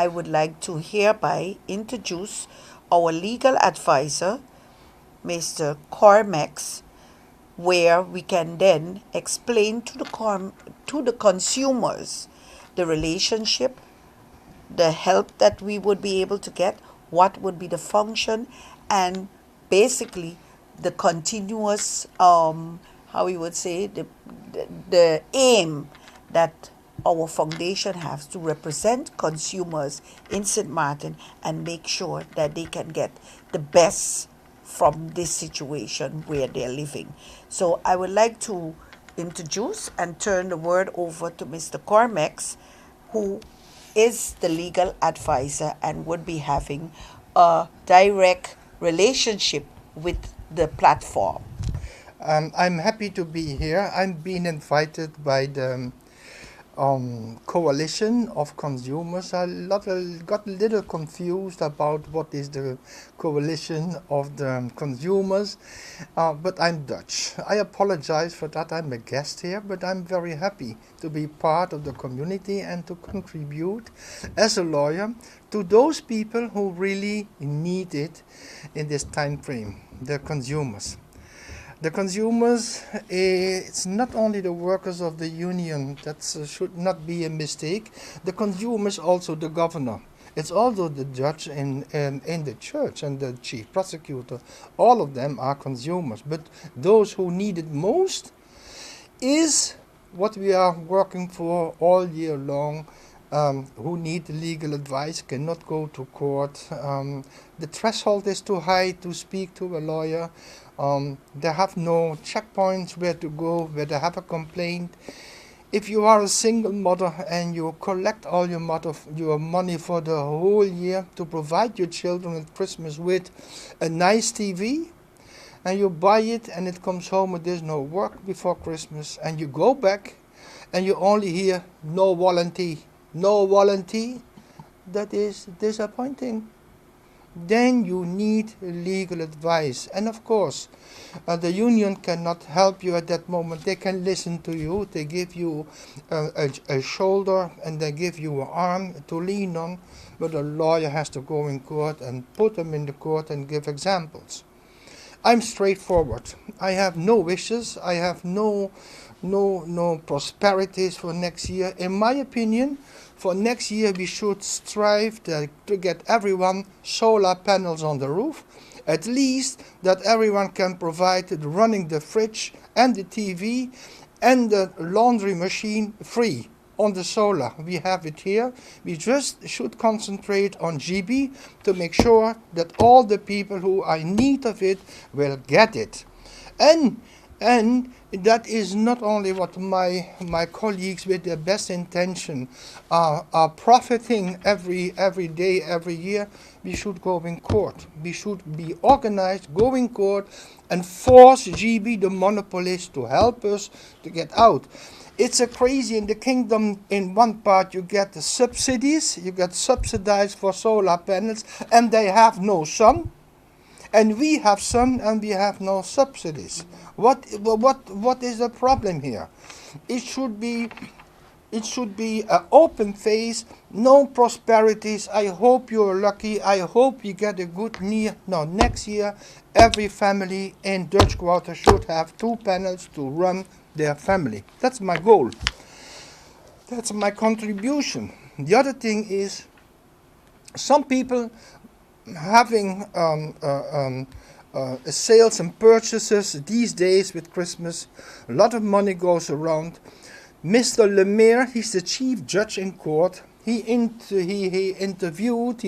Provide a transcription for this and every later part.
I would like to hereby introduce our legal advisor, Mr. Cormex, where we can then explain to the consumers the relationship, the help that we would be able to get, what would be the function, and basically the continuous, how we would say, the aim that our foundation has to represent consumers in St. Martin and make sure that they can get the best from this situation where they're living. So I would like to introduce and turn the word over to Mr. Cormex, who is the legal advisor and would be having a direct relationship with the platform. I'm happy to be here. I'm being invited by the coalition of consumers. I got a little confused about what is the coalition of the consumers, but I'm Dutch. I apologize for that. I'm a guest here, but I'm very happy to be part of the community and to contribute as a lawyer to those people who really need it in this time frame, the consumers. The consumers, it's not only the workers of the union, that should not be a mistake. The consumers also the governor. It's also the judge in the church and the chief prosecutor. All of them are consumers. But those who need it most is what we are working for all year long. Who need legal advice, cannot go to court. The threshold is too high to speak to a lawyer. They have no checkpoints where to go, where they have a complaint. If you are a single mother and you collect all your money for the whole year to provide your children at Christmas with a nice TV, and you buy it and it comes home and there's no work before Christmas, and you go back and you only hear no warranty, that is disappointing. Then you need legal advice. And of course, the union cannot help you at that moment. They can listen to you. They give you a shoulder and they give you an arm to lean on. But a lawyer has to go in court and put them in the court and give examples. I'm straightforward. I have no wishes. I have no prosperities for next year. In my opinion, for next year we should strive to get everyone solar panels on the roof. At least that everyone can provide running the fridge and the TV and the laundry machine free on the solar. We have it here. We just should concentrate on GB to make sure that all the people who are in need of it will get it. And that is not only what my colleagues with their best intention are profiting every day, every year. We should go in court. We should be organized, go in court, and force GB, the monopolist, to help us to get out. It's a crazy in the kingdom. In one part you get the subsidies, you get subsidized for solar panels, and they have no sun. And we have sun and we have no subsidies. What is the problem here? It should be an open face, no prosperities. I hope you're lucky. I hope you get a good year. No, next year every family in Dutch Quarter should have 2 panels to run their family. That's my goal. That's my contribution. The other thing is, some people having sales and purchases these days with Christmas, a lot of money goes around. Mr. Lemire, he's the chief judge in court. He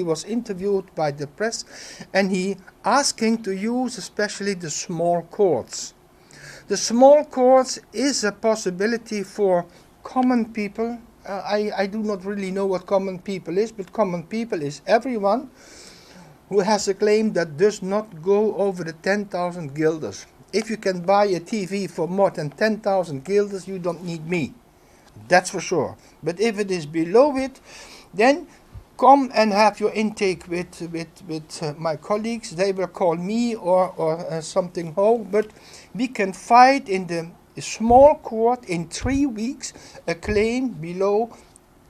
was interviewed by the press, and he asking to use especially the small courts. The small courts is a possibility for common people. I do not really know what common people is, but common people is everyone who has a claim that does not go over the 10,000 guilders. If you can buy a TV for more than 10,000 guilders, you don't need me. That's for sure. But if it is below it, then come and have your intake with my colleagues. They will call me or something home. But we can fight in the small court in 3 weeks a claim below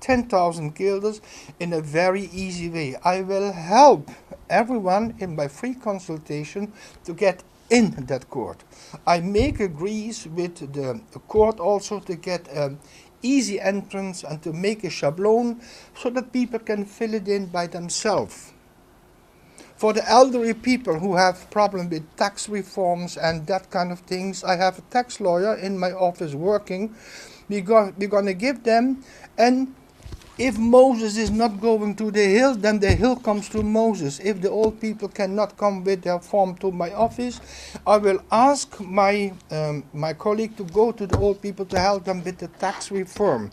10,000 guilders in a very easy way. I will help everyone in my free consultation to get in that court. I make agrees with the court also to get easy entrance and to make a schabloon so that people can fill it in by themselves. For the elderly people who have problem with tax reforms and that kind of things, I have a tax lawyer in my office working. We're going to give them, and if Moses is not going to the hill, then the hill comes to Moses. If the old people cannot come with their form to my office, I will ask my colleague to go to the old people to help them with the tax reform.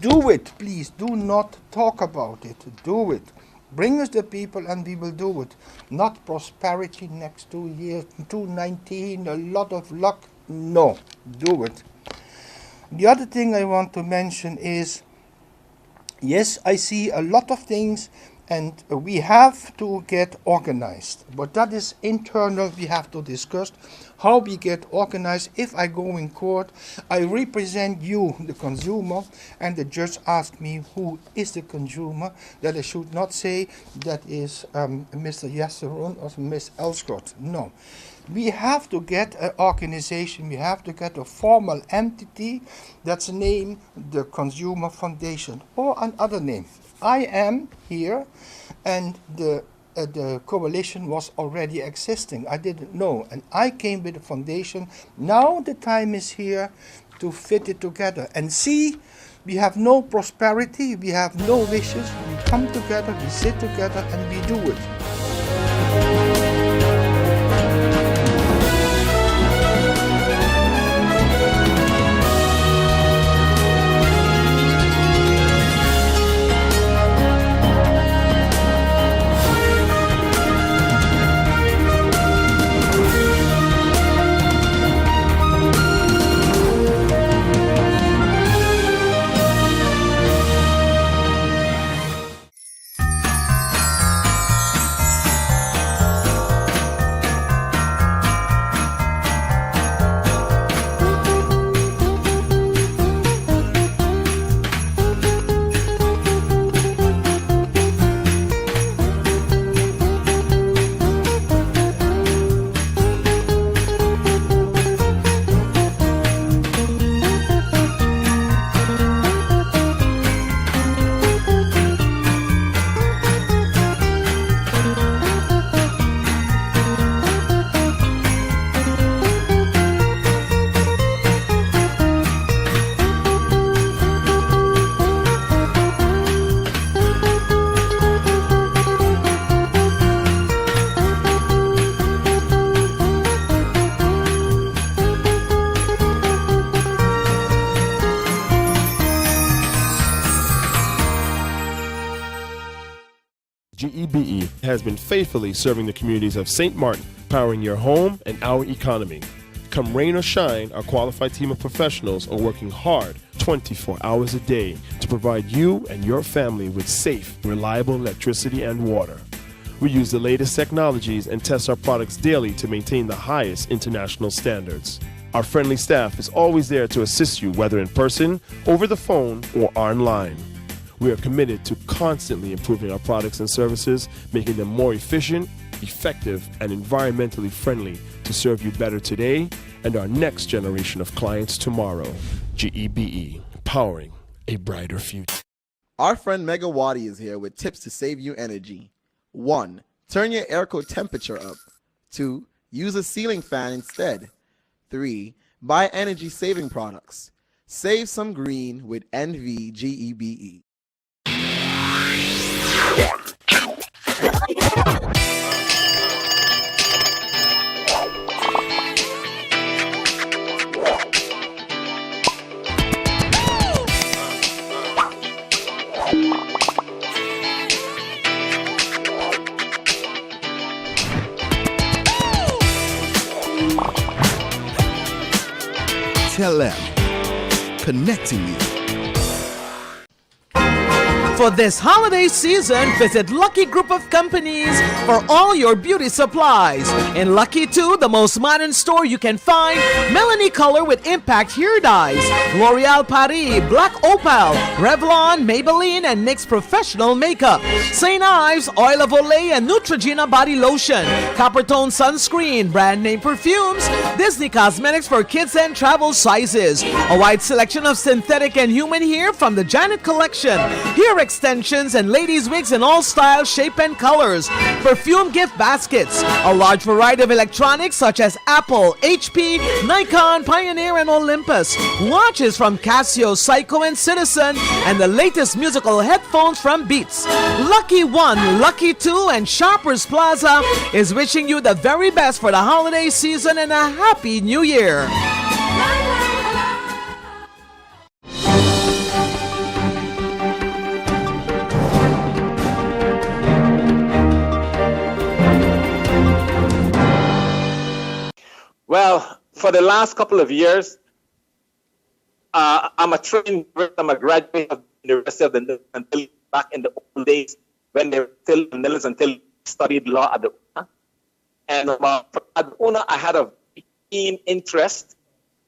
Do it, please. Do not talk about it. Do it. Bring us the people and we will do it. Not prosperity next 2 years, 2019, a lot of luck. No, do it. The other thing I want to mention is, yes, I see a lot of things and we have to get organized. But that is internal. We have to discuss how we get organized. If I go in court, I represent you, the consumer, and the judge asks me who is the consumer, that I should not say that is Mr. Yasserun or Miss Elscott. No. We have to get an organization, we have to get a formal entity that's named the Consumer Foundation or another name. I am here and the coalition was already existing. I didn't know and I came with the foundation. Now the time is here to fit it together and see. We have no prosperity, we have no wishes, we come together, we sit together and we do it. GEBE has been faithfully serving the communities of St. Martin, powering your home and our economy. Come rain or shine, our qualified team of professionals are working hard 24 hours a day to provide you and your family with safe, reliable electricity and water. We use the latest technologies and test our products daily to maintain the highest international standards. Our friendly staff is always there to assist you, whether in person, over the phone, or online. We are committed to constantly improving our products and services, making them more efficient, effective, and environmentally friendly to serve you better today and our next generation of clients tomorrow. GEBE, powering a brighter future. Our friend Megawati is here with tips to save you energy. 1. Turn your airco temperature up. 2. Use a ceiling fan instead. 3. Buy energy-saving products. Save some green with NVGEBE. Tell them, connecting you. For this holiday season, visit Lucky Group of Companies for all your beauty supplies. In Lucky 2, the most modern store you can find, Melanie Color with Impact Hair Dyes, L'Oreal Paris, Black Opal, Revlon, Maybelline, and NYX Professional Makeup, St. Ives, Oil of Olay, and Neutrogena Body Lotion, Coppertone Sunscreen, brand name perfumes, Disney Cosmetics for kids and travel sizes, a wide selection of synthetic and human hair from the Janet Collection, hair extensions and ladies' wigs in all styles, shape, and colors, perfume gift baskets, a large variety of electronics such as Apple, HP, Nikon, Pioneer, and Olympus, watches from Casio, Seiko, and Citizen, and the latest musical headphones from Beats. Lucky 1, Lucky 2, and Shoppers Plaza is wishing you the very best for the holiday season and a happy new year. Well, for the last couple of years, I'm a graduate of the University of the Netherlands until back in the old days when they were still in the Netherlands until I studied law at the UNA. And at the UNA, I had a keen interest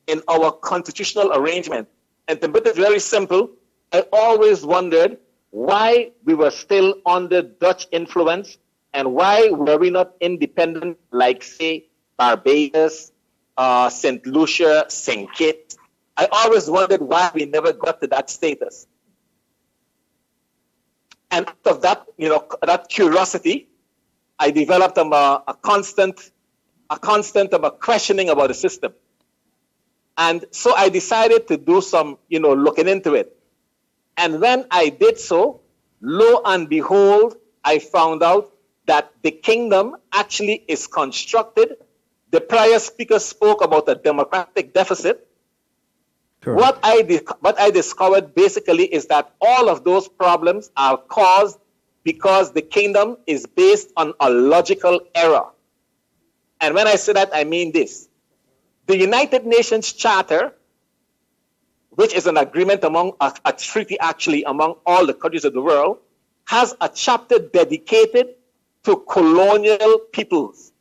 in our constitutional arrangement. And to put it very simple, I always wondered why we were still under Dutch influence and why were we not independent like, say, Barbados, St. Lucia, St. Kitts. I always wondered why we never got to that status. And out of that, that curiosity, I developed a constant questioning about the system. And so I decided to do some, looking into it. And when I did so, lo and behold, I found out that the kingdom actually is constructed. The prior speaker spoke about a democratic deficit. Correct. What I discovered basically is that all of those problems are caused because the kingdom is based on a logical error. And when I say that, I mean this. The United Nations Charter, which is an agreement among a treaty actually among all the countries of the world, has a chapter dedicated to colonial peoples.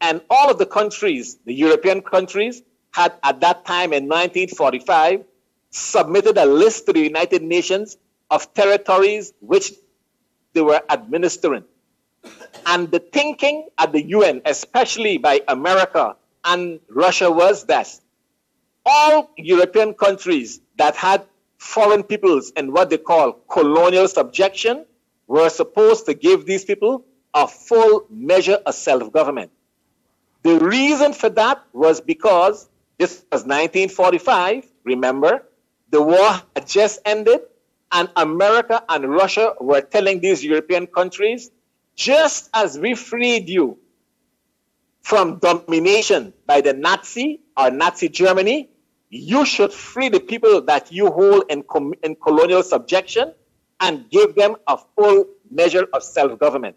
And all of the countries, the European countries, had at that time in 1945 submitted a list to the United Nations of territories which they were administering. And the thinking at the UN, especially by America and Russia, was that all European countries that had foreign peoples in what they call colonial subjection were supposed to give these people a full measure of self-government. The reason for that was because this was 1945, remember, the war had just ended, and America and Russia were telling these European countries, just as we freed you from domination by the Nazi or Nazi Germany, you should free the people that you hold in colonial subjection and give them a full measure of self-government.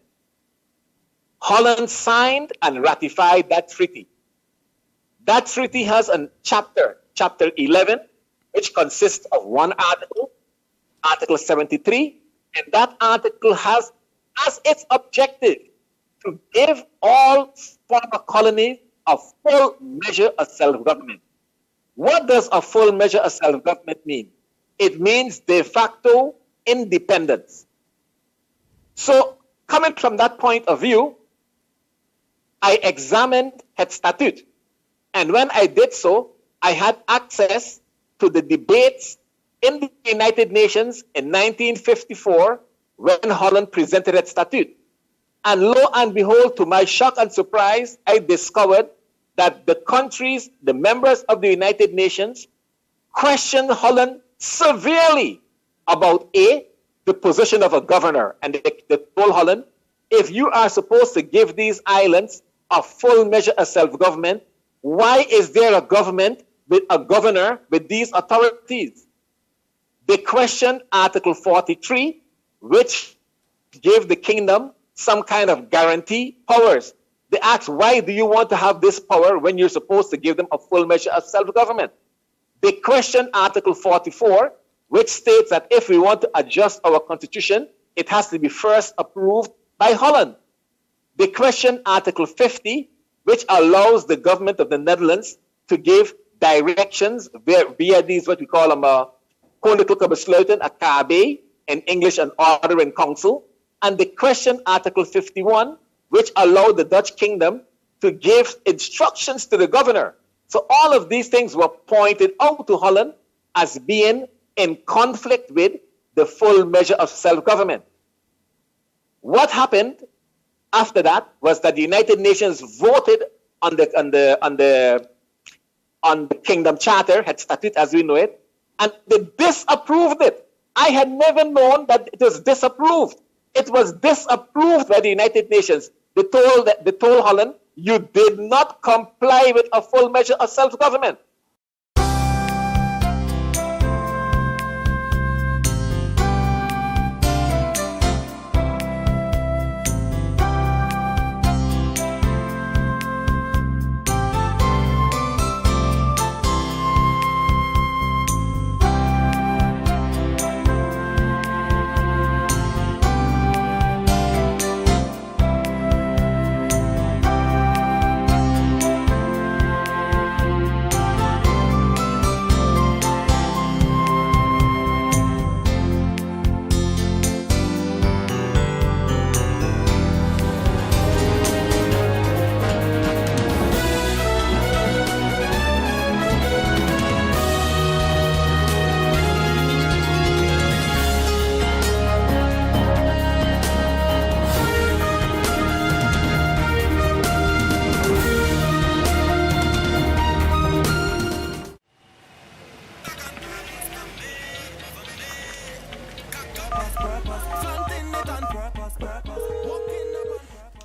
Holland signed and ratified that treaty. That treaty has a chapter 11, which consists of one article, Article 73, and that article has as its objective to give all former colonies a full measure of self-government. What does a full measure of self-government mean? It means de facto independence. So, coming from that point of view, I examined Het Statute. And when I did so, I had access to the debates in the United Nations in 1954 when Holland presented its statute. And lo and behold, to my shock and surprise, I discovered that the countries, the members of the United Nations, questioned Holland severely about A, the position of a governor. And they told Holland, if you are supposed to give these islands a full measure of self-government, why is there a government with a governor with these authorities? They questioned Article 43, which gave the kingdom some kind of guarantee powers. They asked, why do you want to have this power when you're supposed to give them a full measure of self-government? They questioned Article 44, which states that if we want to adjust our constitution, it has to be first approved by Holland. They question Article 50, which allows the government of the Netherlands to give directions via these, what we call them, Koninklijke Besluiten, a KB, in English, an order in council. And they question Article 51, which allowed the Dutch kingdom to give instructions to the governor. So all of these things were pointed out to Holland as being in conflict with the full measure of self-government. What happened after that was that the United Nations voted on the Kingdom Charter, had statute as we know it, and they disapproved it. I had never known that it was disapproved. It was disapproved by the United Nations. They told Holland, you did not comply with a full measure of self-government.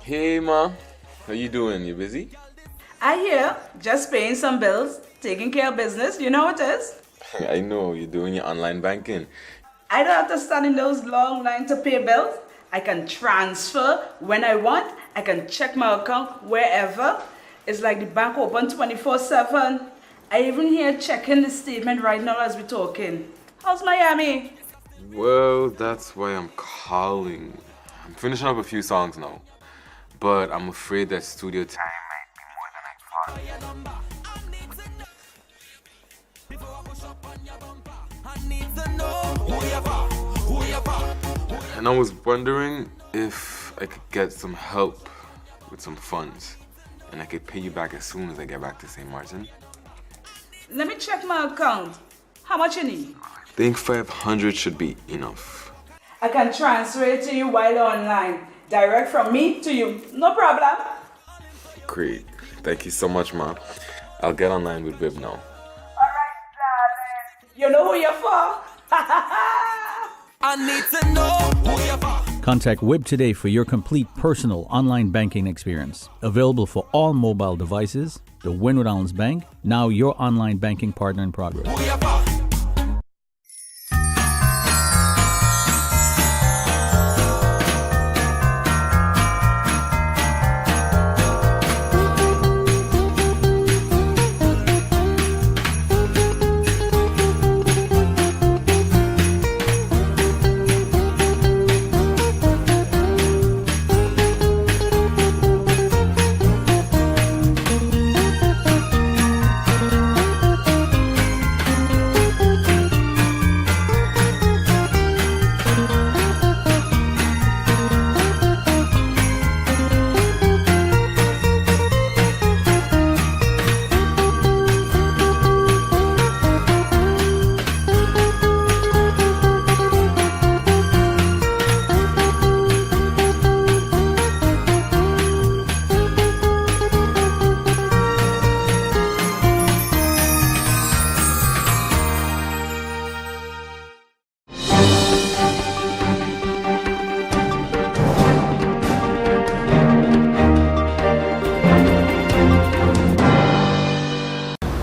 Hey ma, how you doing? You busy? I hear, just paying some bills, taking care of business, you know what it is? I know, you're doing your online banking. I don't have to stand in those long lines to pay bills. I can transfer when I want. I can check my account wherever. It's like the bank open 24/7. I even here checking the statement right now as we're talking. How's Miami? Well, that's why I'm calling. I'm finishing up a few songs now, but I'm afraid that studio time might be more than I thought. And I was wondering if I could get some help with some funds, and I could pay you back as soon as I get back to St. Martin. Let me check my account. How much you need? I think 500 should be enough. I can transfer it to you while online. Direct from me to you. No problem. Great. Thank you so much, Ma. I'll get online with Viv now. Alright, darling. You know who you're for? I need to know who you're for. Contact Wib today for your complete personal online banking experience. Available for all mobile devices. The Wynwood Islands Bank, now your online banking partner in progress. Who you're for.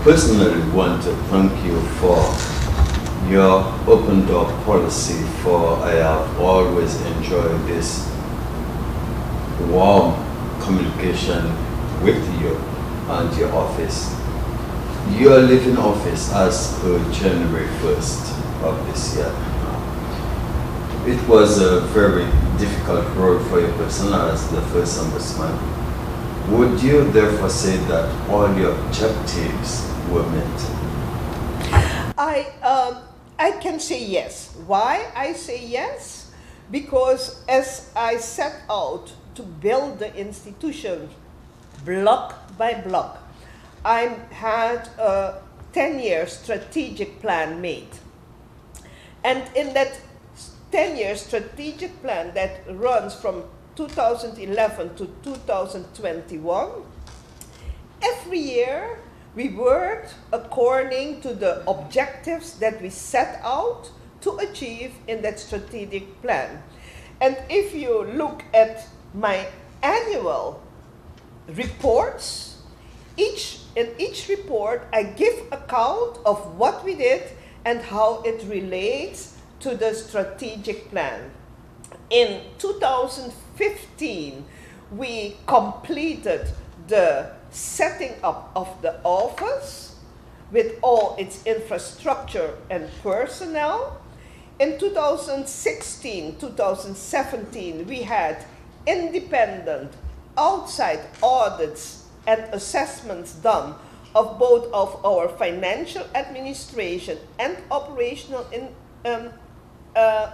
Personally want to thank you for your open door policy, for I have always enjoyed this warm communication with you and your office. You are leaving office as per January 1st. of this year. It was a very difficult road for your person as the first ombudsman. Would you therefore say that all your objectives were met? I can say yes. Why I say yes? Because as I set out to build the institution block by block, I had a 10-year strategic plan made. And in that 10-year strategic plan that runs from 2011 to 2021, every year we worked according to the objectives that we set out to achieve in that strategic plan. And if you look at my annual reports, in each report I give account of what we did and how it relates to the strategic plan. In 2015, we completed the setting up of the office with all its infrastructure and personnel. In 2016, 2017, we had independent outside audits and assessments done of both of our financial administration and operational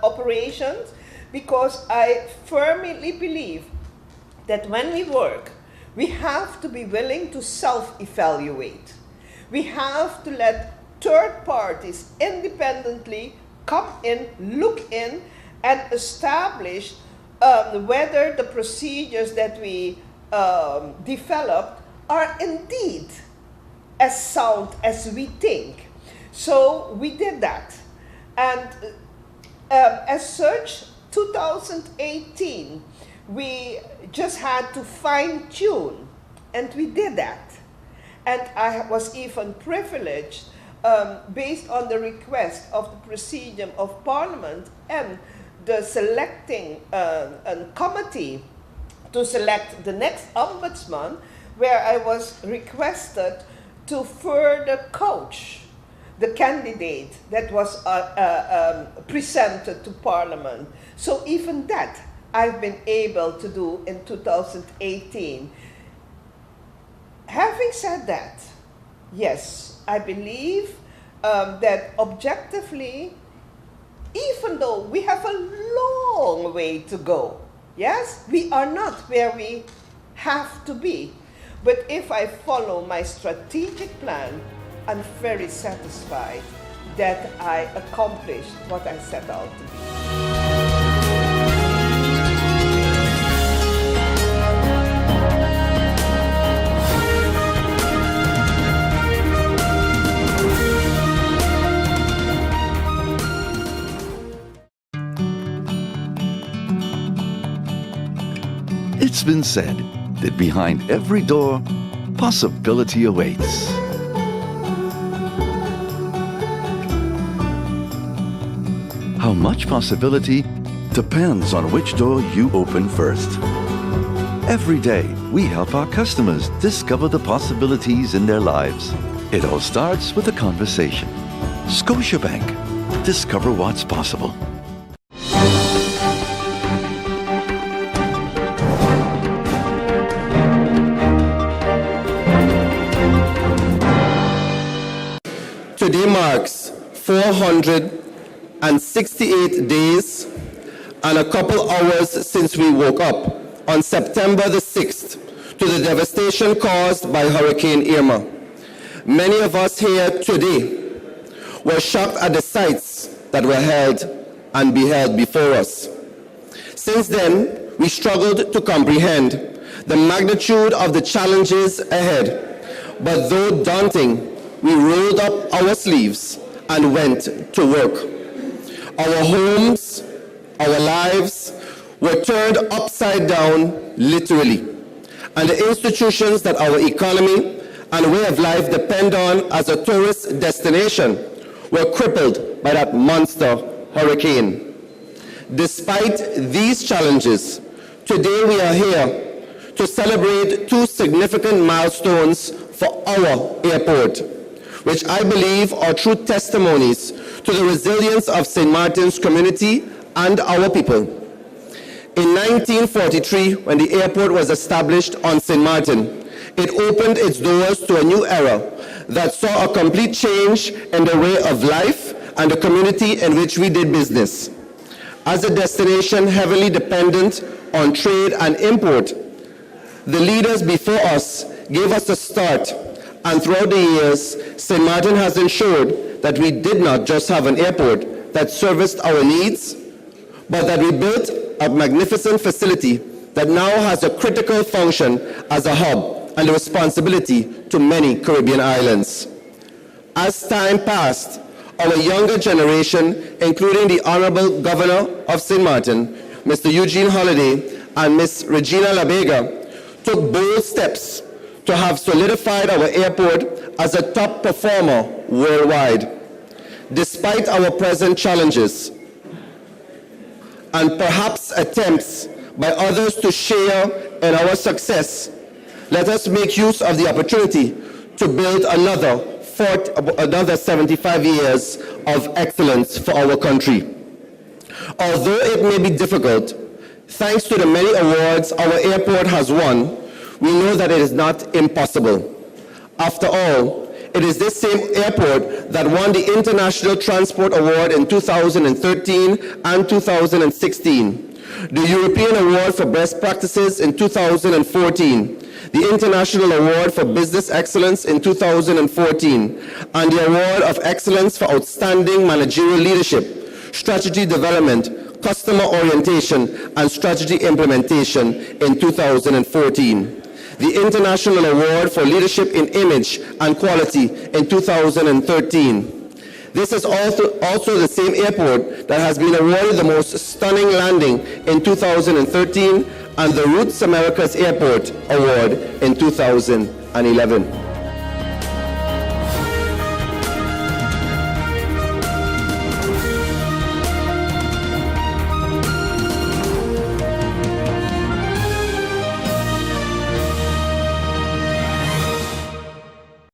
operations, because I firmly believe that when we work, we have to be willing to self-evaluate. We have to let third parties independently come in, look in, and establish whether the procedures that we developed are indeed as sound as we think. So we did that. And as such, 2018, we just had to fine-tune, and we did that. And I was even privileged, based on the request of the Presidium of Parliament and the selecting committee to select the next ombudsman, where I was requested to further coach the candidate that was presented to Parliament. So even that I've been able to do in 2018. Having said that, yes, I believe that objectively, even though we have a long way to go, yes, we are not where we have to be. But if I follow my strategic plan, I'm very satisfied that I accomplished what I set out to do. It's been said that behind every door, possibility awaits. How much possibility depends on which door you open first. Every day, we help our customers discover the possibilities in their lives. It all starts with a conversation. Scotiabank. Discover what's possible. Today marks 468 days and a couple hours since we woke up on September the 6th to the devastation caused by Hurricane Irma. Many of us here today were shocked at the sights that were held and beheld before us. Since then, we struggled to comprehend the magnitude of the challenges ahead, but though daunting, we rolled up our sleeves and went to work. Our homes, our lives were turned upside down, literally. And the institutions that our economy and way of life depend on as a tourist destination were crippled by that monster hurricane. Despite these challenges, today we are here to celebrate two significant milestones for our airport, which I believe are true testimonies to the resilience of St. Martin's community and our people. In 1943, when the airport was established on St. Martin, it opened its doors to a new era that saw a complete change in the way of life and the community in which we did business. As a destination heavily dependent on trade and import, the leaders before us gave us a start, and throughout the years, St. Martin has ensured that we did not just have an airport that serviced our needs, but that we built a magnificent facility that now has a critical function as a hub and a responsibility to many Caribbean islands. As time passed, our younger generation, including the Honorable Governor of St. Martin, Mr. Eugene Holliday, and Ms. Regina Labega, took bold steps to have solidified our airport as a top performer worldwide. Despite our present challenges and perhaps attempts by others to share in our success, let us make use of the opportunity to build another 75 years of excellence for our country. Although it may be difficult, thanks to the many awards our airport has won, we know that it is not impossible. After all, it is this same airport that won the International Transport Award in 2013 and 2016, the European Award for Best Practices in 2014, the International Award for Business Excellence in 2014, and the Award of Excellence for Outstanding Managerial Leadership, Strategy Development, Customer Orientation, and Strategy Implementation in 2014. The International Award for Leadership in Image and Quality in 2013. This is also the same airport that has been awarded the most stunning landing in 2013 and the Roots Americas Airport Award in 2011.